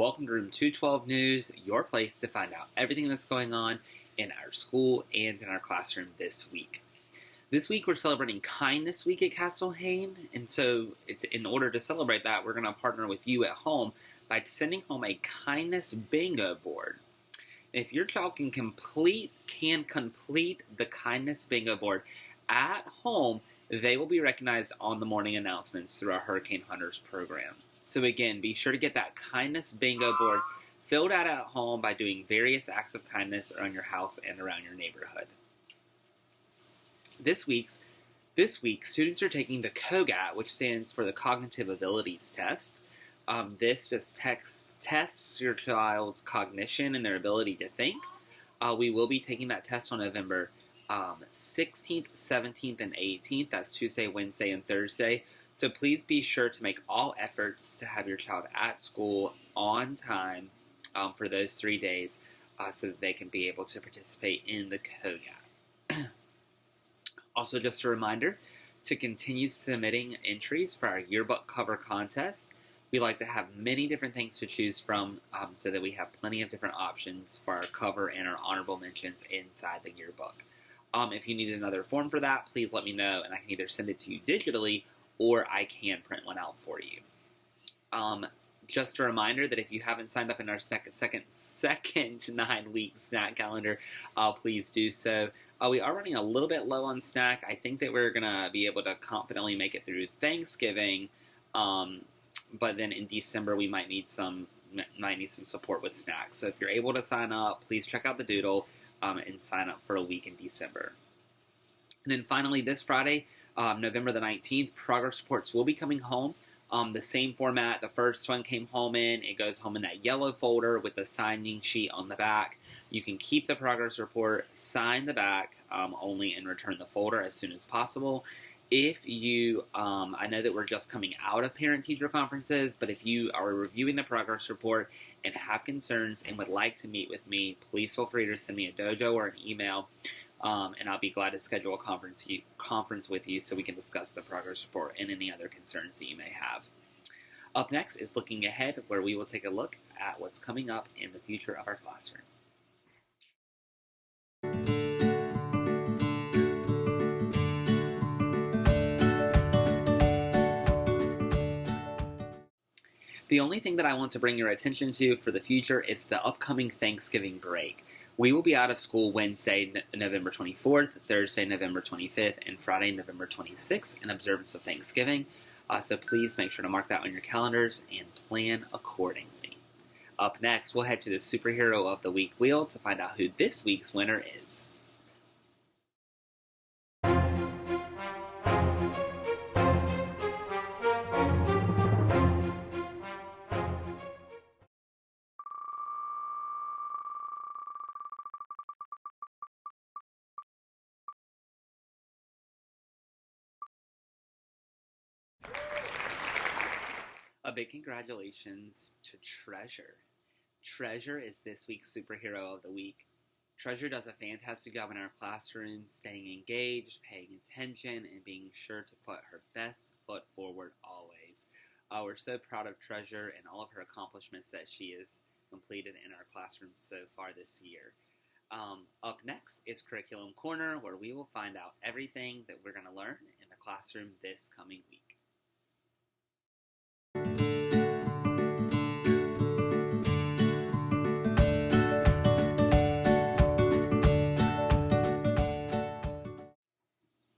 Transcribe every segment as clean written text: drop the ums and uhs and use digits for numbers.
welcome to Room 212 News, your place to find out everything that's going on in our school and in our classroom this week. This week we're celebrating Kindness Week at Castle Hayne, and so in order to celebrate that, we're going to partner with you at home by sending home a kindness bingo board. If your child can complete the kindness bingo board at home, they will be recognized on the morning announcements through our Hurricane Hunters program. So again, be sure to get that kindness bingo board filled out at home by doing various acts of kindness around your house and around your neighborhood. This week, students are taking the COGAT, which stands for the Cognitive Abilities Test. This just tests your child's cognition and their ability to think. We will be taking that test on November 16th, 17th, and 18th. That's Tuesday, Wednesday, and Thursday. So please be sure to make all efforts to have your child at school on time for those 3 days so that they can be able to participate in the COGAT. Also, just a reminder to continue submitting entries for our yearbook cover contest. We like to have many different things to choose from so that we have plenty of different options for our cover and our honorable mentions inside the yearbook. If you need another form for that, please let me know, and I can either send it to you digitally or I can print one out for you. Just a reminder that if you haven't signed up in our second 9-week snack calendar, please do so. We are running a little bit low on snack. I think that we're going to be able to confidently make it through Thanksgiving, but then in December we might need some support with snacks. So if you're able to sign up, please check out the doodle and sign up for a week in December. And then finally, this Friday, November the 19th, progress reports will be coming home. The same format the first one came home in. It goes home in that yellow folder with the signing sheet on the back. You can keep the progress report, sign the back only, and return the folder as soon as possible. If you, I know that we're just coming out of parent-teacher conferences, but if you are reviewing the progress report and have concerns and would like to meet with me, please feel free to send me a dojo or an email. And I'll be glad to schedule a conference with you so we can discuss the progress report and any other concerns that you may have. Up next is Looking Ahead, where we will take a look at what's coming up in the future of our classroom. The only thing that I want to bring your attention to for the future is the upcoming Thanksgiving break. We will be out of school Wednesday, November 24th, Thursday, November 25th, and Friday, November 26th in observance of Thanksgiving. So please make sure to mark that on your calendars and plan accordingly. Up next, we'll head to the Superhero of the Week wheel to find out who this week's winner is. A big congratulations to Treasure. Treasure is this week's Superhero of the Week. Treasure does a fantastic job in our classroom, staying engaged, paying attention, and being sure to put her best foot forward always. We're so proud of Treasure and all of her accomplishments that she has completed in our classroom so far this year. Up next is Curriculum Corner, where we will find out everything that we're going to learn in the classroom this coming week.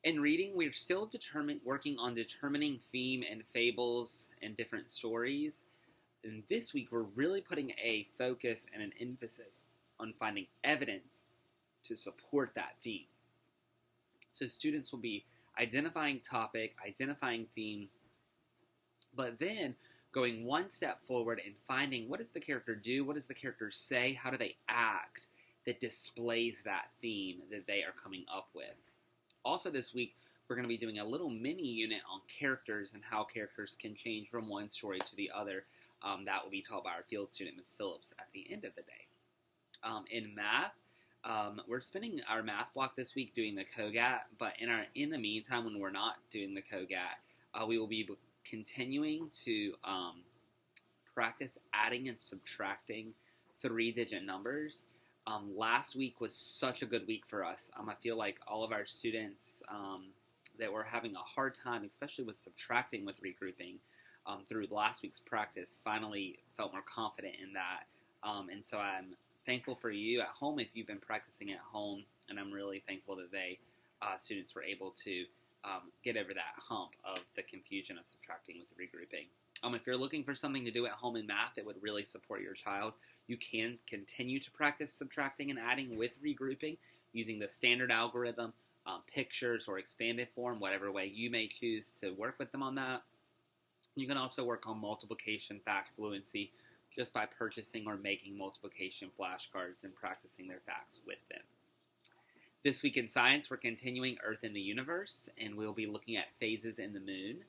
In reading, we're still working on determining theme and fables and different stories. And this week, we're really putting a focus and an emphasis on finding evidence to support that theme. So students will be identifying topic, identifying theme, but then going one step forward and finding what does the character do, what does the character say, how do they act that displays that theme that they are coming up with. Also this week, we're going to be doing a little mini unit on characters and how characters can change from one story to the other. That will be taught by our field student, Ms. Phillips, at the end of the day. In math, we're spending our math block this week doing the COGAT, but in the meantime, when we're not doing the COGAT, we will be continuing to practice adding and subtracting 3-digit numbers. Last week was such a good week for us. I feel like all of our students that were having a hard time, especially with subtracting with regrouping, through last week's practice, finally felt more confident in that. And so I'm thankful for you at home if you've been practicing at home, and I'm really thankful that students were able to get over that hump of the confusion of subtracting with regrouping. If you're looking for something to do at home in math that would really support your child, you can continue to practice subtracting and adding with regrouping using the standard algorithm, pictures, or expanded form, whatever way you may choose to work with them on that. You can also work on multiplication fact fluency just by purchasing or making multiplication flashcards and practicing their facts with them. This week in science, we're continuing Earth and the universe, and we'll be looking at phases in the moon.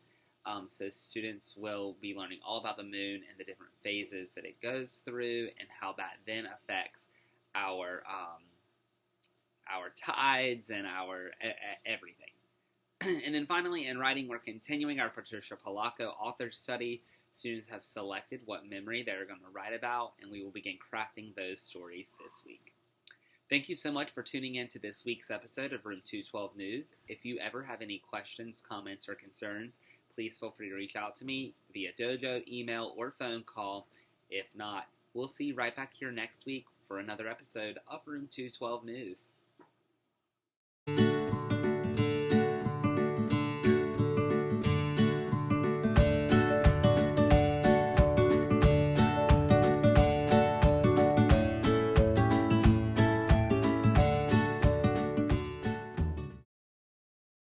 So students will be learning all about the moon and the different phases that it goes through and how that then affects our tides and our everything. And then finally, in writing, we're continuing our Patricia Polacco author study. Students have selected what memory they're going to write about, and we will begin crafting those stories this week. Thank you so much for tuning in to this week's episode of Room 212 News. If you ever have any questions, comments, or concerns, please feel free to reach out to me via dojo, email, or phone call. If not, we'll see you right back here next week for another episode of Room 212 News.